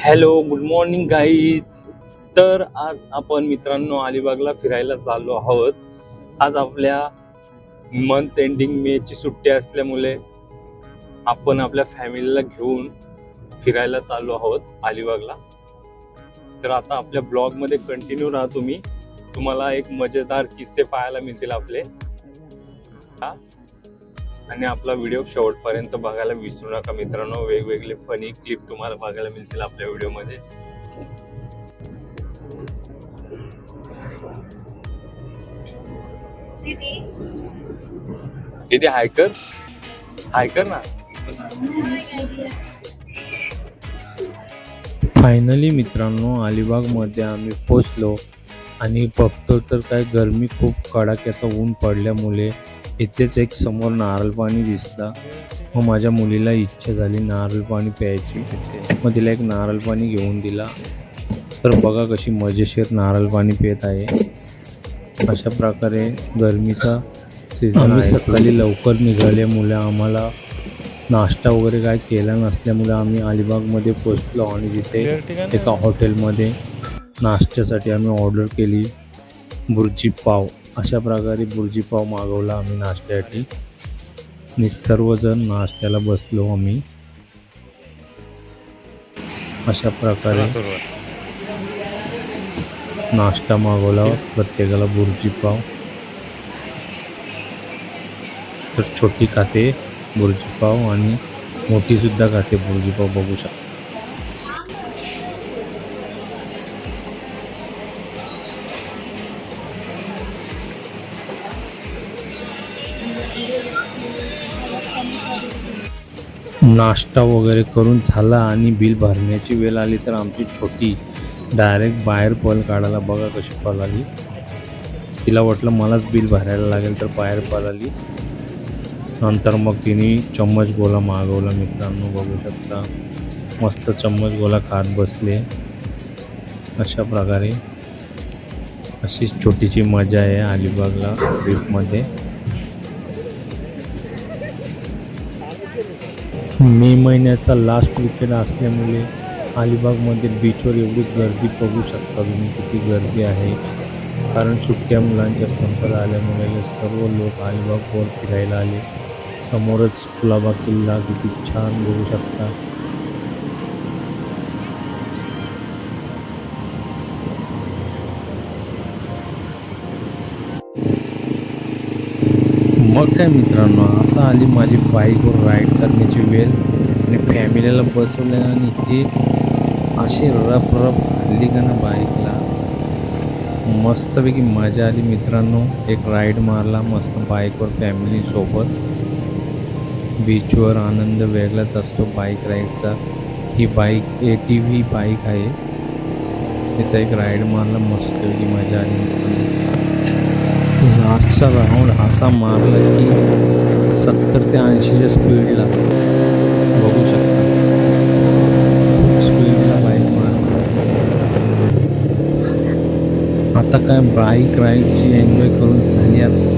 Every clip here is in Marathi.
Hello, good morning guys. तर आज आपण मित्रांनो अलिबागला फिरायला चाललो आहोत. आज आपल्या मंथ एंडिंग मेची सुट्टी असल्यामुळे आपण आपल्या फॅमिलीला घेऊन फिरायला चाललो आहोत अलिबागला. तर आता आपल्या ब्लॉग मध्ये कंटिन्यू राहा तुम्ही. तुम्हाला एक मजेदार किस्से पाहायला मिळतील आपले. आणि आपला व्हिडिओ शेवटपर्यंत बघायला विसरू नका मित्रांनो. वेगवेगळे फनी क्लिप तुम्हाला बघायला मिळतील आपल्या व्हिडिओमध्ये. दीदी हाय कर ना. फायनली मित्रांनो अलिबागमध्ये आम्ही पोचलो आणि बघतो तर काय गरमी खूप कडाक्याचं ऊन पडल्यामुळे इथेच एक समोर नारळ पाणी दिसला. मग माझ्या मुलीला इच्छा झाली नारळ पाणी प्यायची. मग तिला एक नारळ पाणी घेऊन दिला. तर बघा कशी मजेशीर नारळ पाणी पित आहे. अशा प्रकारे गरमीचा सीझन. आम्ही सकाळी लवकर निघाल्यामुळे आम्हाला नाश्ता वगैरे काय केला नसल्यामुळे आम्ही अलिबागमध्ये पोचलो आणि तिथे एका हॉटेलमध्ये नाश्त्यासाठी आम्ही ऑर्डर केली बुर्जी पाव. अशा प्रकारे बुर्जी पाव मागवला आम्ही नाश्त्यासाठी आणि सर्वजण नाश्त्याला बसलो आम्ही. अशा प्रकारे नाश्ता मागवला प्रत्येकाला बुर्जी पाव. तर छोटी खाते बुर्जी पाव आणि मोठी सुद्धा खाते बुर्जी पाव, बघू शकता. नाश्ता वगैरे करून झाला आणि बिल भरण्याची वेळ आली तर आमची छोटी डायरेक्ट बाहेर पळ काढायला. बघा कशी पळाली. तिला वाटलं मलाच बिल भरायला लागेल तर बाहेर पळाली. नंतर मग तिने चम्मच गोला मागवला मित्रांनो, बघू शकता. मस्त चम्मच गोला खात बसले. अशा प्रकारे अशीच छोटीशी मजा आहे अलिबागला ट्रिपमध्ये. मे महिन्याचा लास्ट वीकेंड असल्यामुळे अलिबागमध्ये बीचवर एवढी गर्दी बघू शकता तुम्ही, किती गर्दी आहे. कारण सुट्ट्या मुलांच्या संपत आल्यामुळे सर्व लोक अलिबागवर फिरायला आले. समोरच कुलाबा किल्ला किती छान बघू शकता. मग काय मित्रांनो, आता आली माझी बाईकवर राईड करण्याची वेळ. आणि फॅमिलीला बसवलं आणि हे अशी रफ हल्ली का ना बाईकला. मस्तपैकी मजा आली मित्रांनो. एक राईड मारला मस्त बाईकवर फॅमिलीसोबत. बीचवर आनंद वेगळाच असतो बाईक राईडचा. ही बाईक ATV बाईक आहे. तिचा एक राईड मारला, मस्तपैकी मजा आली. लास्टचा राऊंड असा मारला की 70 ते 80च्या स्पीडला, बघू शकता. स्पीडला बाईक मारला. आता काय बाईक राईडची एन्जॉय करून झाली. आता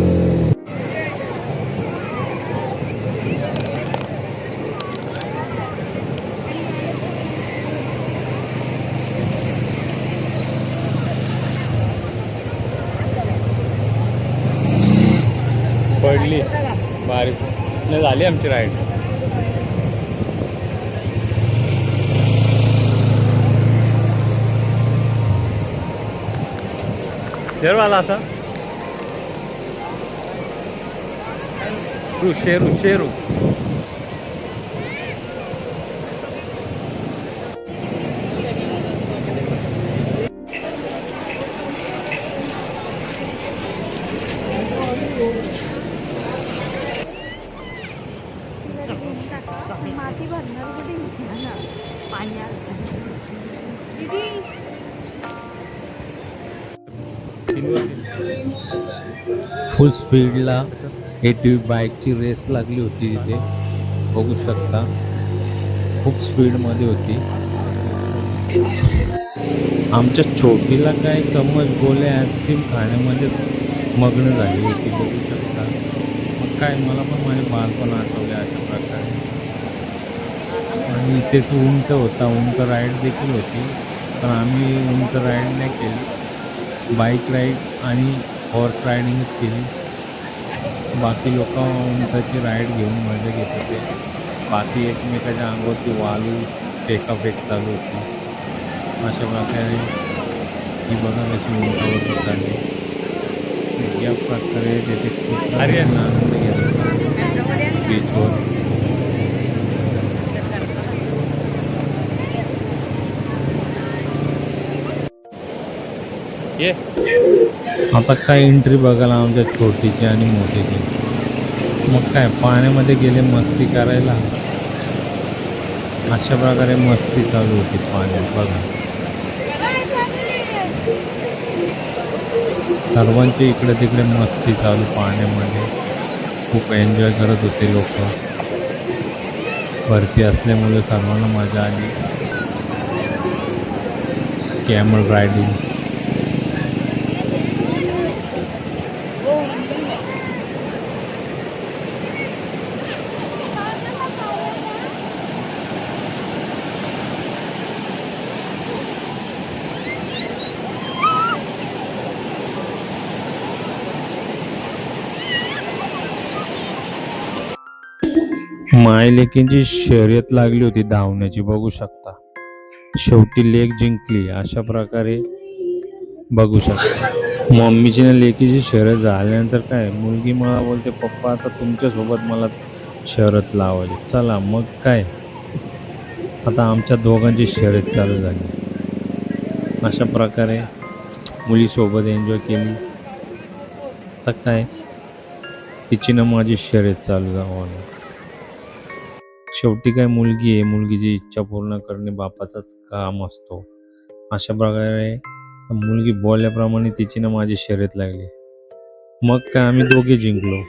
पडली बारीक झाली आमची राईड. शेरू आला असा. शेरू माती भरणार कुठे ना पाण्यात. फुल स्पीडला ATV बाईकची रेस लागली होती तिथे, बघू शकता. खूप स्पीडमध्ये होती. आमच्या छोटीला काय चम्मच गोले आईस्क्रीम खाण्यामध्ये मग्न झाली होती, बघू शकता. मग काय मला पण माझे बालपण आठवले अशा प्रकारे. आणि इथेच उंट होता, उंट राईड देखील होती, पण आम्ही उंट राईड नाही केली. बाईक राईड आणि हॉर्स रायडिंगच केली. बाकी लोक उंटाची राईड घेऊन मजा घेत होते. बाकी एकमेकाच्या अंगावरती वाळू फेकाफेक चालू होती. अशा प्रकारे ही बघा कशी उंटावरती चालली. या प्रकारे तिथे खूप आनंद घेत होता बीचवर. आता काय एंट्री बघायला आमच्या छोटीची आणि मोठीची. मग काय पाण्यामध्ये गेले मस्ती करायला. अशा प्रकारे मस्ती चालू होती पाण्यात बघा. सर्वांची इकडे तिकडे मस्ती चालू पाण्यामध्ये. खूप एन्जॉय करत होते लोक. भरती असल्यामुळे सर्वांना मजा आली. Camel riding. मायलेकींची शर्यत लागली होती धावण्याची बघू शकता. शेवटी लेक जिंकली. अशा प्रकारे बघू शकता. मम्मीची ना लेकीची शर्यत झाल्यानंतर काय मुलगी मला बोलते, पप्पा आता तुमच्यासोबत मला शर्यत लावायची. चला मग काय, आता आमच्या दोघांची शर्यत चालू झाली. अशा प्रकारे मुलीसोबत एन्जॉय केली. आता काय तिची ना माझी शर्यत चालू झाली. शेवटी काय मुलगी आहे, मुलगीची इच्छा पूर्ण करणे बापाचाच काम असतो. अशा प्रकारे मुलगी बोलल्याप्रमाणे तिची ना माझी शर्यत लागली. मग काय आम्ही दोघे जिंकलो.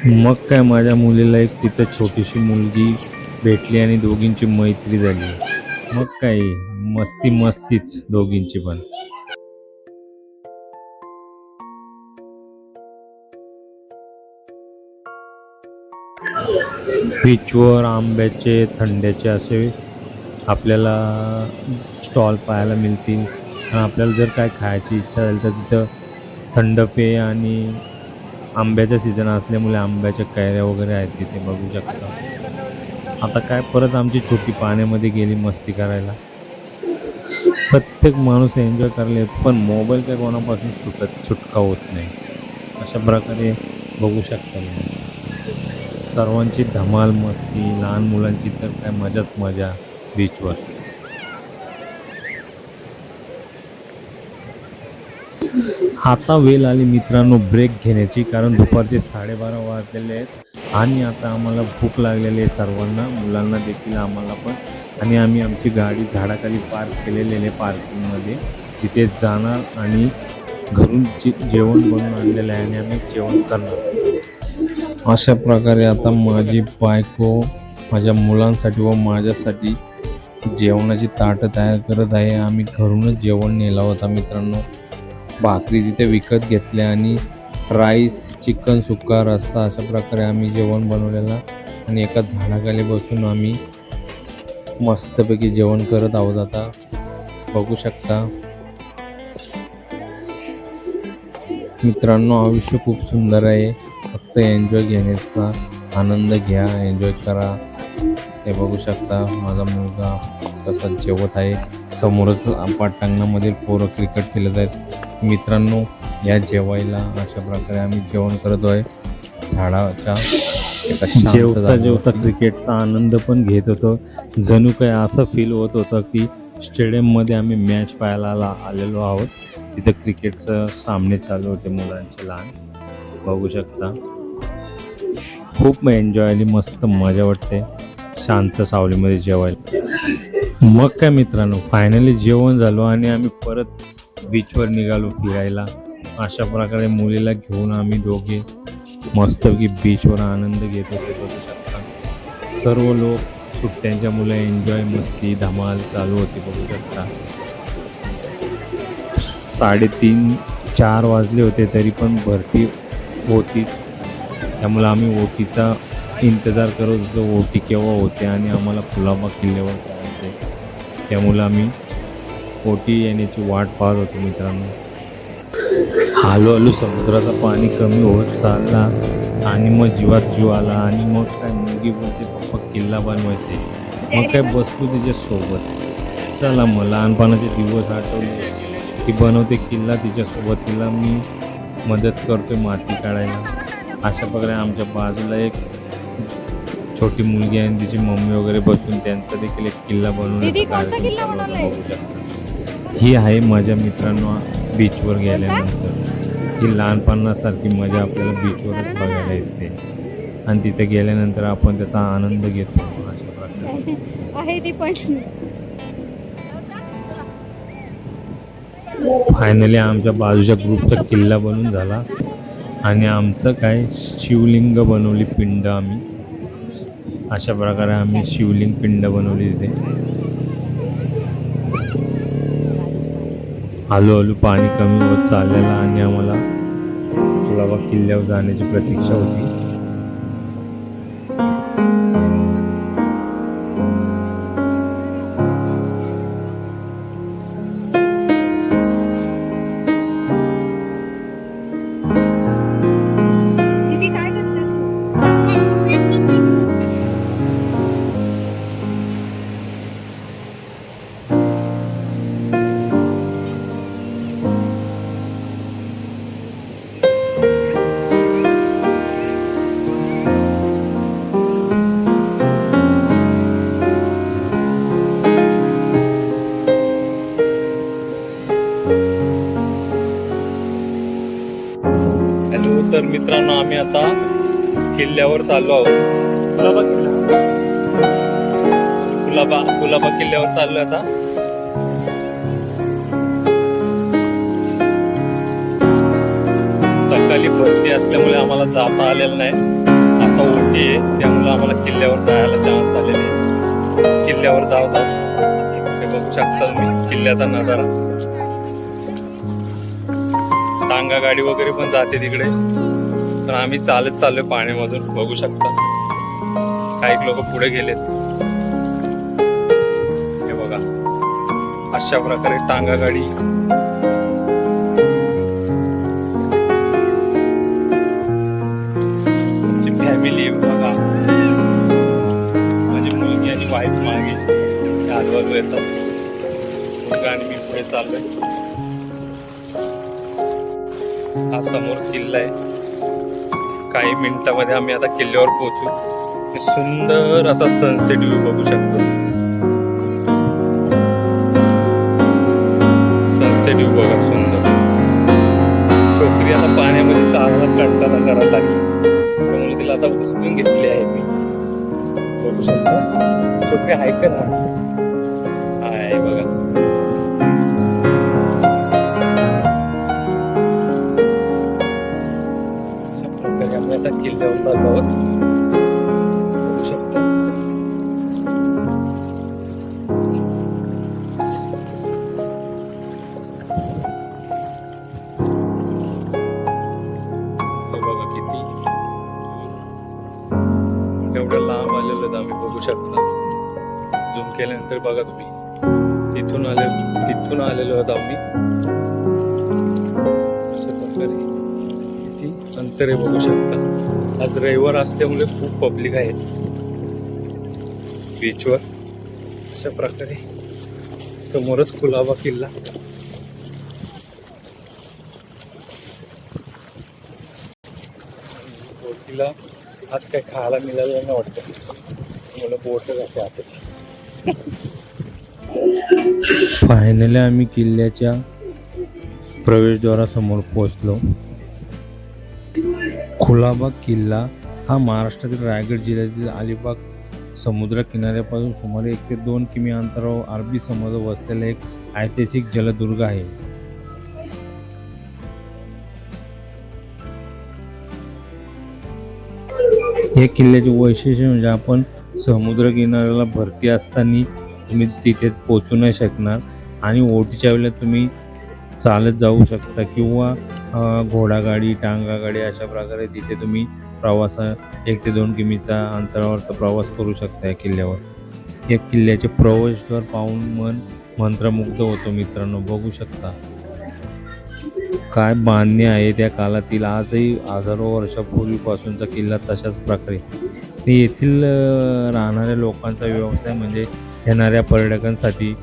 मग काय माझ्या मुलीला एक तिथं छोटीशी मुलगी भेटली आणि दोघींची मैत्री झाली. मग काय मस्ती मस्तीच दोघींची पण. बीचवर आंब्याचे थंड्याचे असे आपल्याला स्टॉल पाहायला मिळतील. आणि आपल्याला जर काय खायची इच्छा झाली तर तिथं थंड पेय आणि आंब्याचा सीझन असल्यामुळे आंब्याच्या कैऱ्या वगैरे आहेत तिथे बघू शकता. आता काय परत आमची छोटी पाण्यामध्ये गेली मस्ती करायला. प्रत्येक माणूस एन्जॉय करायला येतो, पण मोबाईल काय कोणापासून सुटका होत नाही. अशा प्रकारे बघू शकता. सर्वांची धमाल मस्ती, लहान मुलांची तर काय मजाच मजा बीचवर. आता वेळ आली मित्रांनो ब्रेक घेण्याची, कारण दुपारचे 12:30 वाजलेले आहेत आणि आता आम्हाला भूक लागलेली आहे सर्वांना, मुलांना देखील आम्हाला पण. आणि आम्ही आमची गाडी झाडाखाली पार्क केलेली आहे पार्किंगमध्ये. तिथे जाणार आणि घरून जेवण बनवून आणलेलं आहे आणि आम्ही जेवण करणार. अशा प्रकारे आता माझी बायको माझ्या मुलांसाठी व माझ्यासाठी जेवणाची ताटं तयार करत आहे. आम्ही घरूनच जेवण नेला होता मित्रांनो. भाकरी तिथे विकत घेतल्या आणि राईस, चिकन सुक्का, रस्सा अशा प्रकारे आम्ही जेवण बनवलेलं आणि एका झाडाखाली बसून आम्ही मस्तपैकी जेवण करत आहोत. आता बघू शकता मित्रांनो, आयुष्य खूप सुंदर आहे. फक्त एन्जॉय घेण्याचा आनंद घ्या, एन्जॉय करा. हे बघू शकता माझा मुलगा कसा जेवत आहे. समोरच पटांगणामधील पोरं क्रिकेट खेळत आहेत मित्रांनो. या जेवायला अशा प्रकारे आम्ही जेवण करतो आहे झाडाच्या जेवता जेवता क्रिकेटचा आनंद पण घेत होतो. जणू काय असं फील होत होतं की स्टेडियममध्ये आम्ही मॅच पाहायला आलेलो आहोत. तिथं क्रिकेटचं सामने चालू होते मुलांचे लहान. बघू शकता खूप एन्जॉय आणि मस्त मजा वाटते शांत सावलीमध्ये जेवायला. मग काय मित्रांनो फायनली जेवण झालो आणि आम्ही परत बीचवर निघालो फिरायला. अशा प्रकारे मुलीला घेऊन आम्ही दोघे मस्तपैकी बीचवर आनंद घेत होते. बघू शकता सर्व लोक सुट्ट्यांच्या मुलं एन्जॉय मस्ती धमाल चालू होती. बघू शकता 3:30-4 वाजले होते तरी पण भरती होतीच. त्यामुळे आम्ही ओटीचा इंतजार करत होतो ओटी केव्हा होते आणि आम्हाला कुलाबा किल्ल्यावर जायचं. त्यामुळे आम्ही ओटी येण्याची वाट पाहत होतो मित्रांनो. हळूहळू समुद्राचं पाणी कमी होत चालला आणि मग जीवात जीव आला आणि मग काय मुलगी बोलते पप्पा किल्ला बनवायचे. मग काय बसलो तिच्यासोबत. चला मग लहानपणाचे दिवस आठवले ती बनवते किल्ला तिच्यासोबत, तिला मी मदत करतोय माती काढायला. अशा प्रकारे आमच्या बाजूला एक छोटी मुलगी आहे आणि तिची मम्मी वगैरे बसून त्यांचा देखील एक किल्ला बनवण्याचा कार्यक्रम चालू होता, बघू शकता. ही आहे माझ्या मित्रांनो बीचवर गेल्यानंतर. ही लहानपणासारखी मजा आपल्याला बीचवरच बघायला येते आणि तिथे गेल्यानंतर आपण त्याचा आनंद घेतो अशा प्रकारे आहे ती पण. फायनली आमच्या बाजूच्या ग्रुपचा किल्ला बनून झाला आणि आमचं काय शिवलिंग बनवली पिंड आम्ही. अशा प्रकारे आम्ही शिवलिंग पिंड बनवली तिथे. हळूहळू पाणी कमी होत चाललेलं आणि आम्हाला कुलाबा किल्ल्यावर जाण्याची प्रतीक्षा होती. दीदी काय करतेस तू? हॅलो, तर मित्रांनो आम्ही आता किल्ल्यावर चाललो आहोत. कुलाबा किल्ल्यावर चाललोय आता. सकाळी भरती असल्यामुळे आम्हाला जाता आलेलं नाही. आता ओटी आहे त्यामुळे आम्हाला किल्ल्यावर जायला चान्स आलेले आहे. किल्ल्यावर जात आहोत. ते बघू शकता तुम्ही किल्ल्याचा नजारा. टांगा गाडी वगैरे पण जाते तिकडे, पण आम्ही चालत चाललोय पाण्यामधून, बघू शकता. काही लोक पुढे गेलेत. हे बघा अशा प्रकारे टांगा गाडी. फॅमिली बघा, माझी मुलगी आणि वाईफ मागे आजूबाजू येतात. मुलगा आणि मी पुढे चाललोय. हा समोर किल्ला आहे. काही मिनिटांमध्ये आम्ही आता किल्ल्यावर पोहोचू. सुंदर असा सनसेट व्ह्यू बघू शकतो. सनसेट व्ह्यू बघा सुंदर. छोकरी आता पाण्यामध्ये चालला कंटाळा करायला लागली, त्यामुळे तिला आता उचलून घेतली आहे मी. बघू शकतो छोकरी आहे का ना, आहे बघा. आता किल्ल्यावर चाललो आहोत, बघू शकता. बघा किती एवढं लांब आलेलं आम्ही, बघू शकता. झूम केल्यानंतर बघा तुम्ही तिथून आलेलो आहोत आम्ही. अशा प्रकारे अंतर आहे, बघू शकता. आज रविवार असल्यामुळे खूप पब्लिक आहे बीचवर. अशा प्रकारे समोरच कुलाबा किल्ला. बोटीला आज काय खायला मिळालं नाही वाटतं, मला बोट जाते आताची. फायनली आम्ही किल्ल्याच्या प्रवेशद्वारासमोर पोहोचलो. कुलाबा किल्ला हा महाराष्ट्रातील रायगड जिल्ह्यातील अलिबाग समुद्र किनाऱ्यापासून सुमारे 1 ते 2 किमी अंतरावर अरबी समुद्र वसलेला एक ऐतिहासिक जलदुर्ग आहे. या किल्ल्याचे वैशिष्ट्य म्हणजे आपण समुद्र किनाऱ्याला भरती असताना तुम्ही तिथे पोहोचू नाही शकणार आणि ओटीच्या वेळेला तुम्ही चालत जाऊ शकता किंवा घोडागाडी टांगा गाडी अशा प्रकारे तिथे तुम्ही प्रवास 1 ते 2 किमीचा अंतरावरचा प्रवास करू शकता या किल्ल्यावर. या किल्ल्याचे प्रवेशद्वार पाहून मन मंत्रमुग्ध होतो मित्रांनो. बघू शकता काय बांधणी आहे त्या काळातील. आजही हजारो वर्षापूर्वीपासूनचा किल्ला तशाच प्रकारे. येथील राहणाऱ्या लोकांचा व्यवसाय म्हणजे येणाऱ्या पर्यटकांसाठी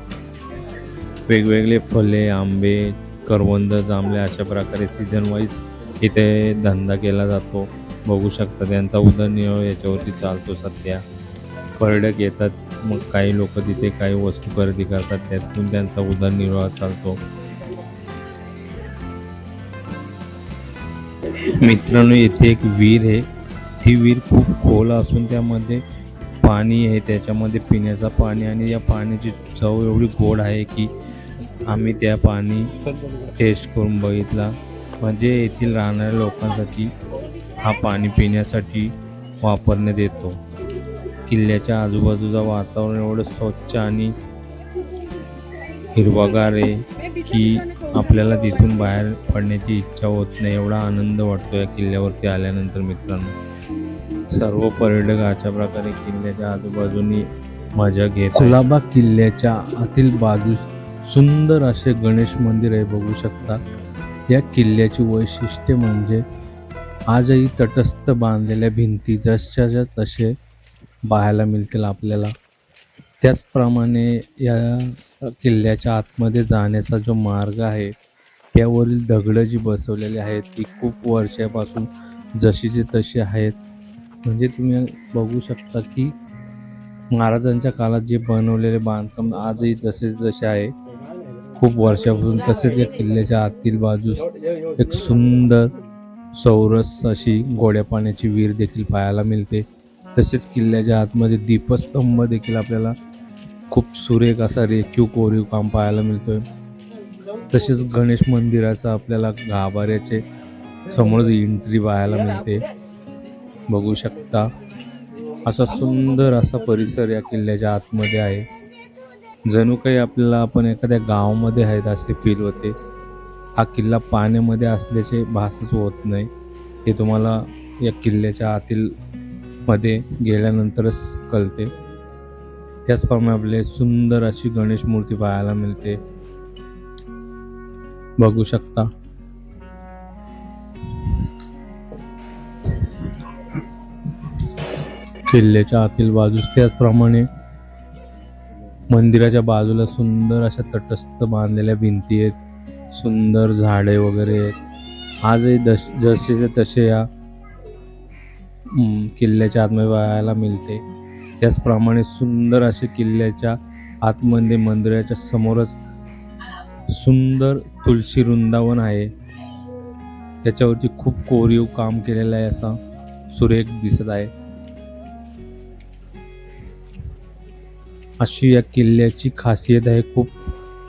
वेगवेगळे फळे, आंबे, करवंद, जांभळे अशा प्रकारे सीझन वाईज इथे धंदा केला जातो. बघू शकता त्यांचा उदरनिर्वाह याच्यावरती चालतो सध्या. पर्यटक येतात, मग काही लोक तिथे काही वस्तू खरेदी करतात, त्यातून त्यांचा उदरनिर्वाह चालतो. मित्रांनो, येथे एक विहीर आहे. ती विहीर खूप खोल असून त्यामध्ये पाणी आहे, त्याच्यामध्ये पिण्याचं पाणी, आणि या पाण्याची चव एवढी गोड आहे की आम्ही त्या पाणी टेस्ट करून बघितला. म्हणजे येथील राहणाऱ्या लोकांसाठी हा पाणी पिण्यासाठी वापरण्यात येतो. किल्ल्याच्या आजूबाजूचं वातावरण एवढं स्वच्छ आणि हिरवागार आहे की आपल्याला तिथून बाहेर पडण्याची इच्छा होत नाही. एवढा आनंद वाटतो या किल्ल्यावरती आल्यानंतर मित्रांनो. सर्व पर्यटक अशा प्रकारे किल्ल्याच्या आजूबाजूनी मजा घेत. कुलाबा किल्ल्याच्या आतील बाजूस सुंदर असे गणेश मंदिर आहे, बघू शकता. या किल्ल्याची वैशिष्ट्य म्हणजे आजही तटस्थ बांधलेल्या भिंती जशाच्या तसे पाहायला मिळतील आपल्याला. त्याचप्रमाणे या किल्ल्याच्या आतमध्ये जाण्याचा जो मार्ग आहे त्यावरील दगडं जी बसवलेली आहेत ती खूप वर्षापासून जशीची तशी आहेत. म्हणजे तुम्ही बघू शकता की महाराजांच्या काळात जे बनवलेले बांधकाम आजही जसे जसे आहे खूप वर्षापासून. तसेच या किल्ल्याच्या आतील बाजूस एक सुंदर चौरस अशी गोड्या पाण्याची विहीर देखील पाहायला मिळते. तसेच किल्ल्याच्या आतमध्ये दीपस्तंभ देखील आपल्याला खूप सुरेख असा रेखीव कोरीव काम पाहायला मिळतोय. तसेच गणेश मंदिराचा आपल्याला गाभाऱ्याचे समोर एंट्री पाहायला मिळते, बघू शकता. असा सुंदर असा परिसर या किल्ल्याच्या आतमध्ये आहे. जणू काही आपल्याला आपण एखाद्या गावामध्ये आहेत असे फील होते. हा किल्ला पाण्यामध्ये असल्याचे भासच होत नाही. हे तुम्हाला या किल्ल्याच्या आतील मध्ये गेल्यानंतरच कळते. त्याचप्रमाणे आपले सुंदर अशी गणेश मूर्ती पाहायला मिळते, बघू शकता. किल्ल्याच्या आतील बाजूस त्याचप्रमाणे मंदिराच्या बाजूला सुंदर अशा तटस्थ बांधलेल्या भिंती आहेत, सुंदर झाडे वगैरे आहेत. आजही जसे तसे या किल्ल्याच्या आतमध्ये पाहायला मिळते. त्याचप्रमाणे सुंदर असे किल्ल्याच्या आतमध्ये मंदिराच्या समोरच सुंदर तुळशी वृंदावन आहे. त्याच्यावरती खूप कोरीव काम केलेलं आहे, असा सुरेख दिसत आहे. अशी या किल्ल्याची खासियत आहे. खूप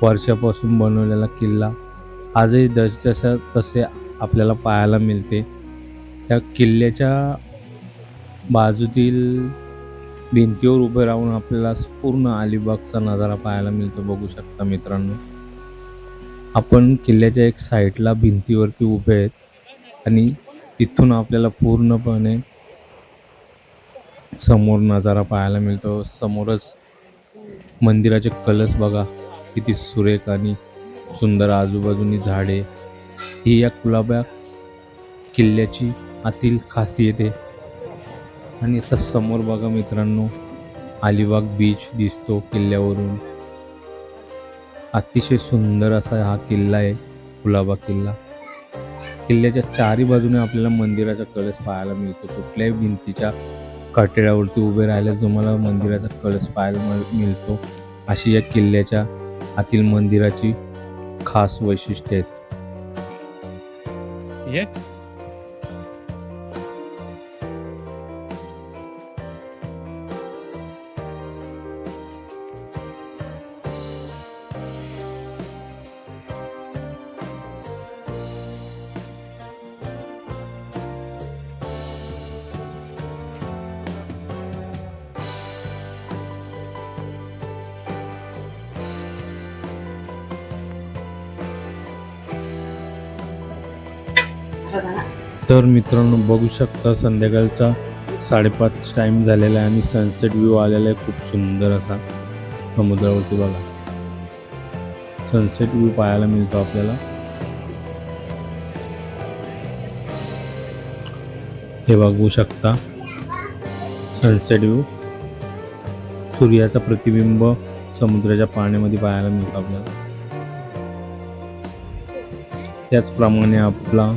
वर्षापासून बनवलेला किल्ला आजही जसं तसे आपल्याला पाहायला मिळते. त्या किल्ल्याच्या बाजूतील भिंतीवर उभे राहून आपल्याला पूर्ण अलिबागचा नजारा पाहायला मिळतो, बघू शकता मित्रांनो. आपण किल्ल्याच्या एक साईडला भिंतीवरती उभे आहेत आणि तिथून आपल्याला पूर्णपणे समोर नजारा पाहायला मिळतो. समोरच मंदिराचे कलश बघा किती सुरेख आणि सुंदर, आजूबाजूनी झाडे. ही या कुलाबा किल्ल्याची आतील खासियत आहे. आणि आता समोर बघा मित्रांनो, अलिबाग बीच दिसतो किल्ल्यावरून. अतिशय सुंदर असा हा किल्ला आहे, कुलाबा किल्ला. किल्ल्याच्या चारी बाजूने आपल्याला मंदिराचा कळस पाहायला मिळतो. कुठल्याही भिंतीच्या कठड्यावरती उभे राहिले तुम्हाला मंदिराचा कळस पाहायला मिळतो. अशी या किल्ल्याच्या आतील मंदिराची खास वैशिष्ट्ये आहेत. तर मित्रांनो बघू शकता संध्याकाळचा 5:30 टाईम झालेला आहे आणि सनसेट व्ह्यू आलेला आहे खूप सुंदर असा समुद्रावरती बघा. सनसेट व्ह्यू पाहायला मिळतो आपल्याला. हे बघू शकता सनसेट व्ह्यू. सूर्याचा प्रतिबिंब समुद्राच्या पाण्यामध्ये पाहायला मिळतो आपल्याला. त्याचप्रमाणे आपला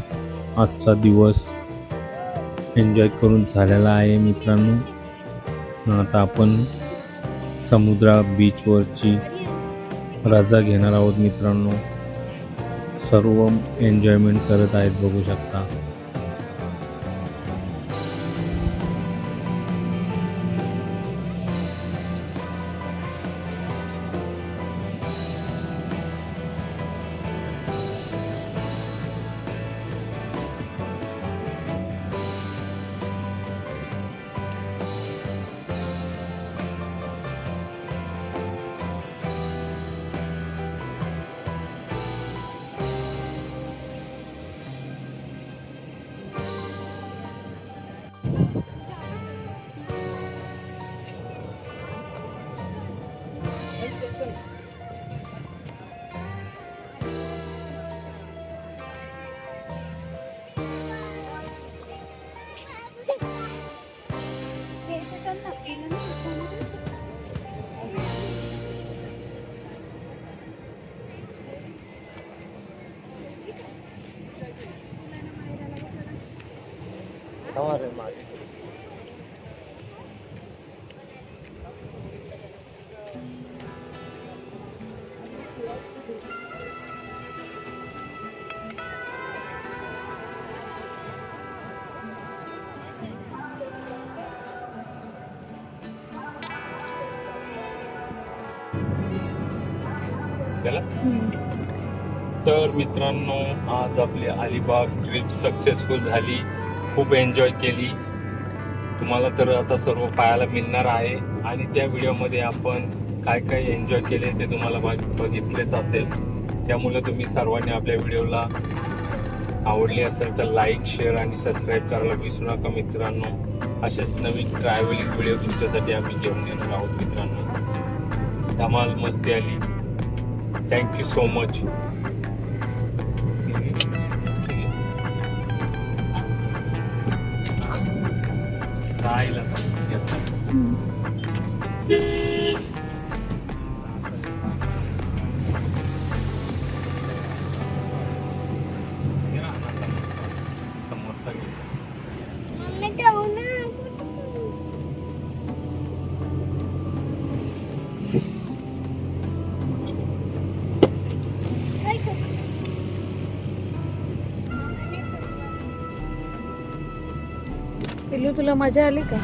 आजचा दिवस एन्जॉय करून झालेला आहे मित्रांनो. आता आपण समुद्रा बीचवरची रजा घेणार आहोत मित्रांनो. सर्व एन्जॉयमेंट करत आहेत बघू शकता. तर मित्रांनो आज आपली अलिबाग ट्रिप सक्सेसफुल झाली. खूप एन्जॉय केली. तुम्हाला तर आता सर्व पाहायला मिळणार आहे आणि त्या व्हिडिओमध्ये आपण काय काय एन्जॉय केले ते तुम्हाला बघितलेच असेल. त्यामुळे तुम्ही सर्वांनी आपल्या व्हिडिओला आवडली असेल तर लाईक शेअर आणि सबस्क्राईब करायला विसरू नका मित्रांनो. असेच नवीन ट्रॅव्हलिंग व्हिडिओ तुमच्यासाठी आम्ही घेऊन येणार आहोत मित्रांनो. धमाल मस्ती आली. Thank you so much. पिल्लू तुला मजा आली का?